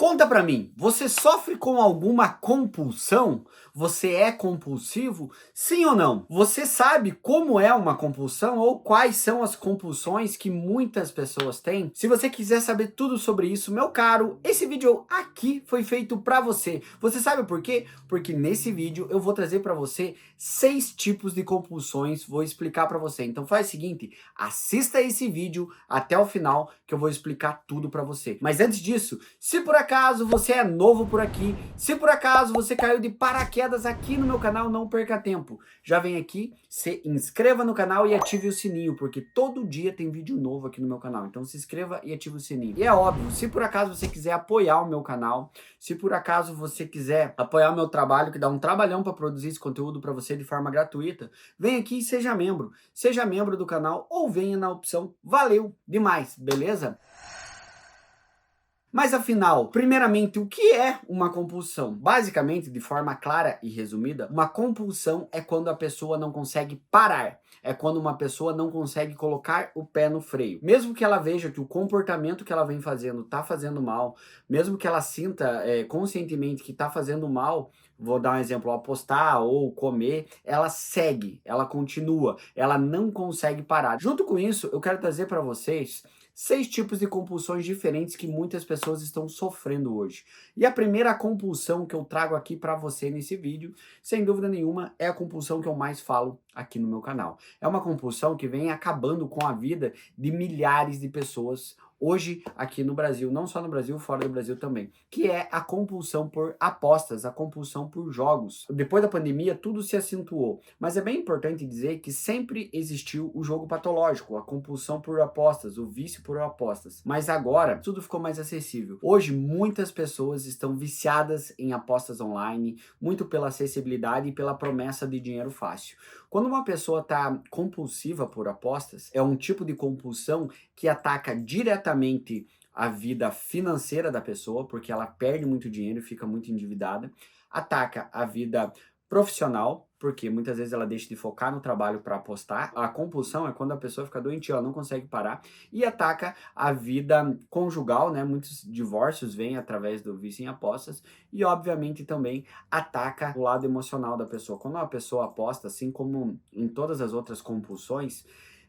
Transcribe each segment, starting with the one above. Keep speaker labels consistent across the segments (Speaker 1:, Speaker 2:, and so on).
Speaker 1: Conta pra mim, você sofre com alguma compulsão? Você é compulsivo? Sim ou não? Você sabe como é uma compulsão ou quais são as compulsões que muitas pessoas têm? Se você quiser saber tudo sobre isso, meu caro, esse vídeo aqui foi feito pra você. Você sabe por quê? Porque nesse vídeo eu vou trazer pra você 6 tipos de compulsões, vou explicar pra você. Então faz o seguinte, assista esse vídeo até o final que eu vou explicar tudo pra você. Mas antes disso, se por acaso você é novo por aqui, se por acaso você caiu de paraquedas aqui no meu canal, não perca tempo. Já vem aqui, se inscreva no canal e ative o sininho, porque todo dia tem vídeo novo aqui no meu canal. Então se inscreva e ative o sininho. E é óbvio, se por acaso você quiser apoiar o meu canal, se por acaso você quiser apoiar o meu trabalho, que dá um trabalhão para produzir esse conteúdo para você de forma gratuita, vem aqui e seja membro. Seja membro do canal ou venha na opção Valeu demais, beleza? Mas afinal, primeiramente, o que é uma compulsão? Basicamente, de forma clara e resumida, uma compulsão é quando a pessoa não consegue parar. É quando uma pessoa não consegue colocar o pé no freio. Mesmo que ela veja que o comportamento que ela vem fazendo está fazendo mal, mesmo que ela sinta conscientemente que está fazendo mal, vou dar um exemplo, apostar ou comer, ela segue, ela continua, ela não consegue parar. Junto com isso, eu quero trazer para vocês 6 tipos de compulsões diferentes que muitas pessoas estão sofrendo hoje. E a primeira compulsão que eu trago aqui para você nesse vídeo, sem dúvida nenhuma, é a compulsão que eu mais falo aqui no meu canal. É uma compulsão que vem acabando com a vida de milhares de pessoas hoje aqui no Brasil, não só no Brasil, fora do Brasil também, que é a compulsão por apostas, a compulsão por jogos. Depois da pandemia, tudo se acentuou, mas é bem importante dizer que sempre existiu o jogo patológico, a compulsão por apostas, o vício por apostas. Mas agora, tudo ficou mais acessível. Hoje, muitas pessoas estão viciadas em apostas online, muito pela acessibilidade e pela promessa de dinheiro fácil. Quando uma pessoa está compulsiva por apostas, é um tipo de compulsão que ataca diretamente a vida financeira da pessoa, porque ela perde muito dinheiro e fica muito endividada, ataca a vida profissional, porque muitas vezes ela deixa de focar no trabalho para apostar. A compulsão é quando a pessoa fica doente, ela não consegue parar, e ataca a vida conjugal, né? Muitos divórcios vêm através do vício em apostas, e obviamente também ataca o lado emocional da pessoa. Quando uma pessoa aposta, assim como em todas as outras compulsões,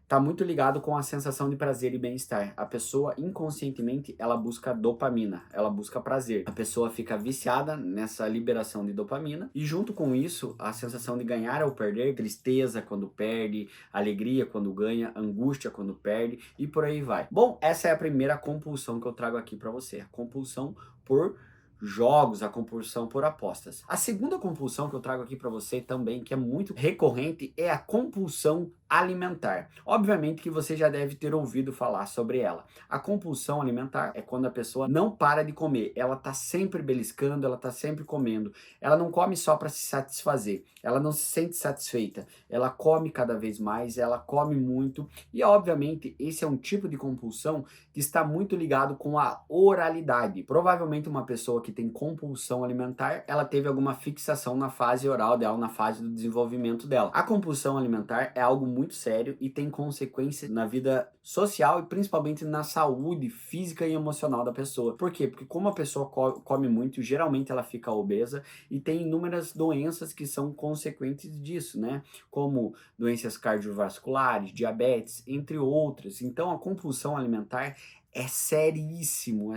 Speaker 1: tá muito ligado com a sensação de prazer e bem-estar. A pessoa inconscientemente ela busca dopamina, ela busca prazer. A pessoa fica viciada nessa liberação de dopamina e junto com isso a sensação de ganhar ou perder, tristeza quando perde, alegria quando ganha, angústia quando perde e por aí vai. Bom, essa é a primeira compulsão que eu trago aqui para você, a compulsão por jogos, a compulsão por apostas. A segunda compulsão que eu trago aqui para você também, que é muito recorrente, é a compulsão alimentar. Obviamente que você já deve ter ouvido falar sobre ela. A compulsão alimentar é quando a pessoa não para de comer, ela tá sempre beliscando, ela tá sempre comendo. Ela não come só para se satisfazer, ela não se sente satisfeita, ela come cada vez mais, ela come muito e obviamente esse é um tipo de compulsão que está muito ligado com a oralidade. Provavelmente uma pessoa que tem compulsão alimentar, ela teve alguma fixação na fase oral dela, na fase do desenvolvimento dela. A compulsão alimentar é algo muito sério e tem consequências na vida social e principalmente na saúde física e emocional da pessoa. Por quê? Porque como a pessoa come muito, geralmente ela fica obesa e tem inúmeras doenças que são consequentes disso, né? Como doenças cardiovasculares, diabetes, entre outras. Então a compulsão alimentar é seríssimo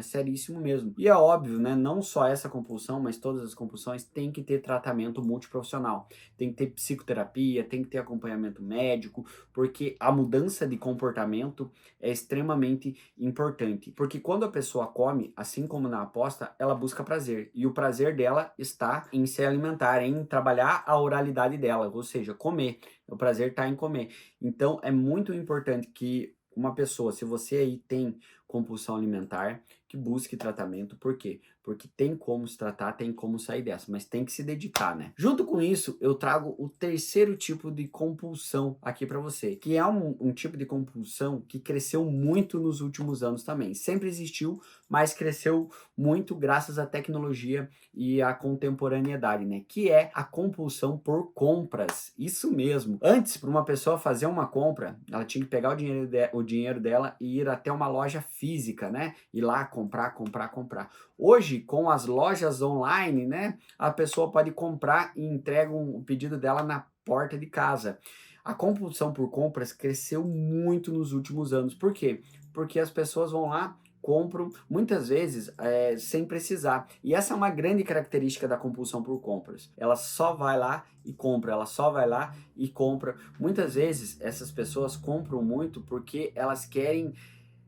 Speaker 1: mesmo. E é óbvio, né? Não só essa compulsão, mas todas as compulsões têm que ter tratamento multiprofissional. Tem que ter psicoterapia, tem que ter acompanhamento médico, porque a mudança de comportamento é extremamente importante. Porque quando a pessoa come, assim como na aposta, ela busca prazer. E o prazer dela está em se alimentar, em trabalhar a oralidade dela, ou seja, comer. O prazer está em comer. Então é muito importante que uma pessoa, se você aí tem compulsão alimentar, que busque tratamento. Por quê? Porque tem como se tratar, tem como sair dessa, mas tem que se dedicar, né? Junto com isso, eu trago o terceiro tipo de compulsão aqui para você, que é um tipo de compulsão que cresceu muito nos últimos anos também. Sempre existiu, mas cresceu muito graças à tecnologia e à contemporaneidade, né? Que é a compulsão por compras. Isso mesmo. Antes, para uma pessoa fazer uma compra, ela tinha que pegar o dinheiro dela e ir até uma loja física, né? Ir lá comprar, comprar, comprar. Hoje, com as lojas online, né? A pessoa pode comprar e entrega o pedido dela na porta de casa. A compulsão por compras cresceu muito nos últimos anos. Por quê? Porque as pessoas vão lá, compram, muitas vezes sem precisar. E essa é uma grande característica da compulsão por compras. Ela só vai lá e compra, ela só vai lá e compra. Muitas vezes essas pessoas compram muito porque elas querem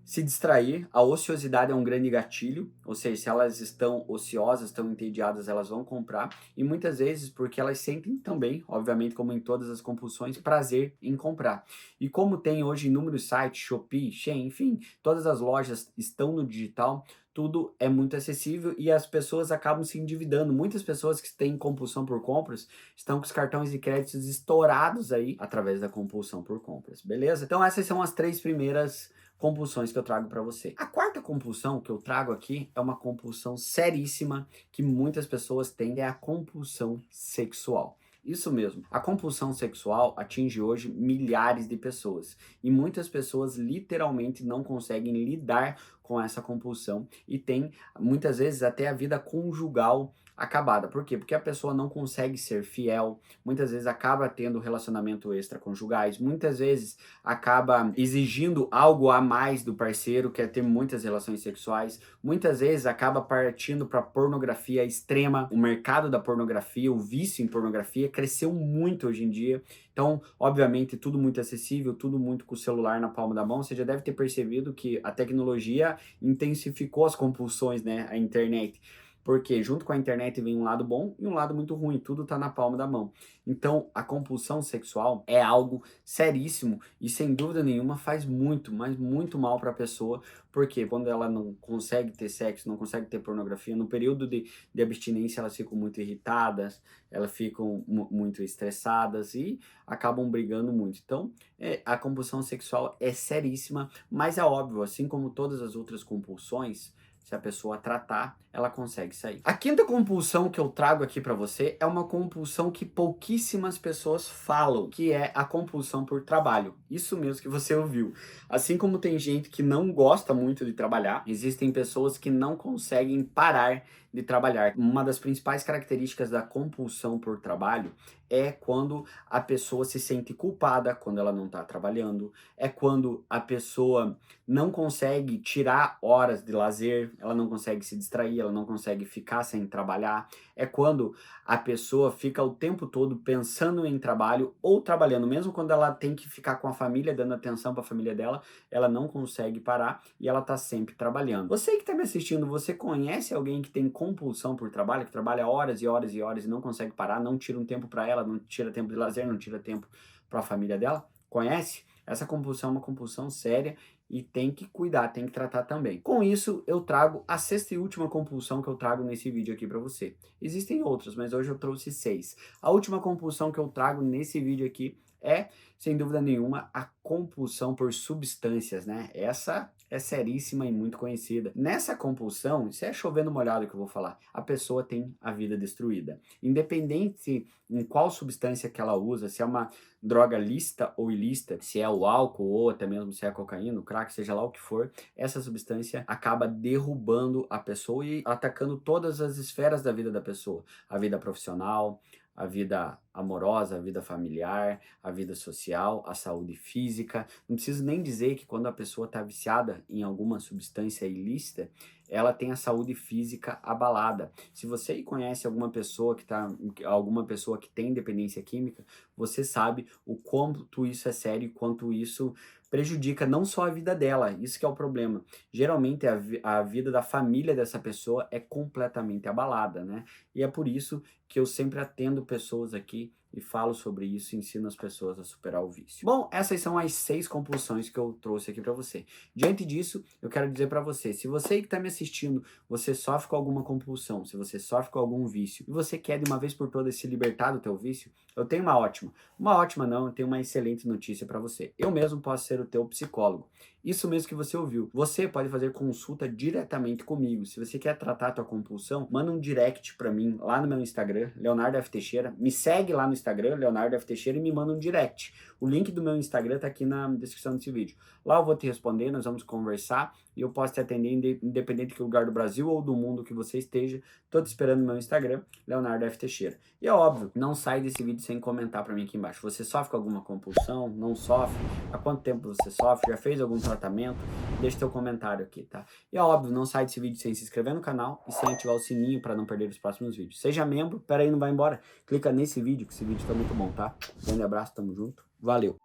Speaker 1: se distrair. A ociosidade é um grande gatilho, ou seja, se elas estão ociosas, estão entediadas, elas vão comprar, e muitas vezes porque elas sentem também, obviamente, como em todas as compulsões, prazer em comprar. E como tem hoje inúmeros sites, Shopee, Shein, enfim, todas as lojas estão no digital, tudo é muito acessível e as pessoas acabam se endividando. Muitas pessoas que têm compulsão por compras estão com os cartões de crédito estourados aí através da compulsão por compras, beleza? Então essas são as 3 primeiras compulsões que eu trago para você. A quarta compulsão que eu trago aqui é uma compulsão seríssima que muitas pessoas têm, é a compulsão sexual. Isso mesmo, a compulsão sexual atinge hoje milhares de pessoas e muitas pessoas literalmente não conseguem lidar com essa compulsão e tem muitas vezes até a vida conjugal acabada. Por quê? Porque a pessoa não consegue ser fiel, muitas vezes acaba tendo relacionamento extraconjugais, muitas vezes acaba exigindo algo a mais do parceiro, quer ter muitas relações sexuais, muitas vezes acaba partindo para pornografia extrema. O mercado da pornografia, o vício em pornografia cresceu muito hoje em dia. Então, obviamente, tudo muito acessível, tudo muito com o celular na palma da mão. Você já deve ter percebido que a tecnologia intensificou as compulsões, né? A internet. Porque junto com a internet vem um lado bom e um lado muito ruim, tudo tá na palma da mão. Então, a compulsão sexual é algo seríssimo e sem dúvida nenhuma faz muito, mas muito mal para a pessoa, porque quando ela não consegue ter sexo, não consegue ter pornografia, no período de abstinência elas ficam muito irritadas, elas ficam muito estressadas e acabam brigando muito. Então, a compulsão sexual é seríssima, mas é óbvio, assim como todas as outras compulsões, se a pessoa tratar, ela consegue sair. A quinta compulsão que eu trago aqui para você é uma compulsão que pouquíssimas pessoas falam, que é a compulsão por trabalho. Isso mesmo que você ouviu. Assim como tem gente que não gosta muito de trabalhar, existem pessoas que não conseguem parar de trabalhar. Uma das principais características da compulsão por trabalho é quando a pessoa se sente culpada quando ela não está trabalhando, é quando a pessoa não consegue tirar horas de lazer, ela não consegue se distrair, ela não consegue ficar sem trabalhar, é quando a pessoa fica o tempo todo pensando em trabalho ou trabalhando, mesmo quando ela tem que ficar com a família, dando atenção para a família dela, ela não consegue parar e ela está sempre trabalhando. Você que está me assistindo, você conhece alguém que tem compulsão por trabalho, que trabalha horas e horas e horas e não consegue parar, não tira um tempo para ela, não tira tempo de lazer, não tira tempo para a família dela? Conhece? Essa compulsão é uma compulsão séria e tem que cuidar, tem que tratar também. Com isso, eu trago a sexta e última compulsão que eu trago nesse vídeo aqui para você. Existem outras, mas hoje eu trouxe 6. A última compulsão que eu trago nesse vídeo aqui é, sem dúvida nenhuma, a compulsão por substâncias, né? Essa é seríssima e muito conhecida. Nessa compulsão, isso é chovendo molhado que eu vou falar, a pessoa tem a vida destruída. Independente em qual substância que ela usa, se é uma droga lícita ou ilícita, se é o álcool ou até mesmo se é a cocaína, o crack, seja lá o que for, essa substância acaba derrubando a pessoa e atacando todas as esferas da vida da pessoa. A vida profissional, a vida amorosa, a vida familiar, a vida social, a saúde física. Não preciso nem dizer que quando a pessoa está viciada em alguma substância ilícita, ela tem a saúde física abalada. Se você conhece alguma pessoa que tem dependência química, você sabe o quanto isso é sério e quanto isso prejudica não só a vida dela, isso que é o problema. Geralmente a vida da família dessa pessoa é completamente abalada, né? E é por isso que eu sempre atendo pessoas aqui e falo sobre isso e ensino as pessoas a superar o vício. Bom, essas são as 6 compulsões que eu trouxe aqui para você. Diante disso, eu quero dizer para você, se você que está me assistindo, você sofre com alguma compulsão, se você sofre com algum vício e você quer de uma vez por todas se libertar do teu vício, eu tenho uma ótima não, eu tenho uma excelente notícia para você. Eu mesmo posso ser o teu psicólogo. Isso mesmo que você ouviu. Você pode fazer consulta diretamente comigo. Se você quer tratar a tua compulsão, manda um direct para mim lá no meu Instagram, Leonardo F. Teixeira. Me segue lá no Instagram, Leonardo F. Teixeira, e me manda um direct. O link do meu Instagram tá aqui na descrição desse vídeo. Lá eu vou te responder, nós vamos conversar e eu posso te atender independente do lugar do Brasil ou do mundo que você esteja. Tô te esperando no meu Instagram, Leonardo F. Teixeira. E é óbvio, não sai desse vídeo sem comentar para mim aqui embaixo. Você sofre com alguma compulsão? Não sofre? Há quanto tempo você sofre? Já fez algum tratamento? Deixa teu comentário aqui, tá? E é óbvio, não sai desse vídeo sem se inscrever no canal e sem ativar o sininho para não perder os próximos vídeos. Seja membro, pera aí, não vai embora. Clica nesse vídeo, que esse vídeo tá muito bom, tá? Grande abraço, tamo junto. Valeu!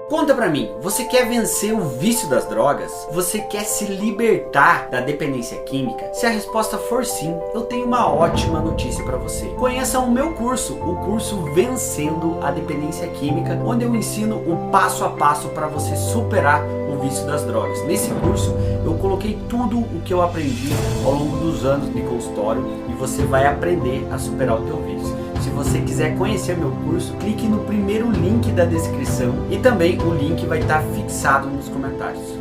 Speaker 1: Conta pra mim, você quer vencer o vício das drogas? Você quer se libertar da dependência química? Se a resposta for sim, eu tenho uma ótima notícia pra você. Conheça o meu curso, o curso Vencendo a Dependência Química, onde eu ensino o passo a passo para você superar o vício das drogas. Nesse curso, eu coloquei tudo o que eu aprendi ao longo dos anos de consultório e você vai aprender a superar o teu vício. Se você quiser conhecer meu curso, clique no primeiro link da descrição e também o link vai estar fixado nos comentários.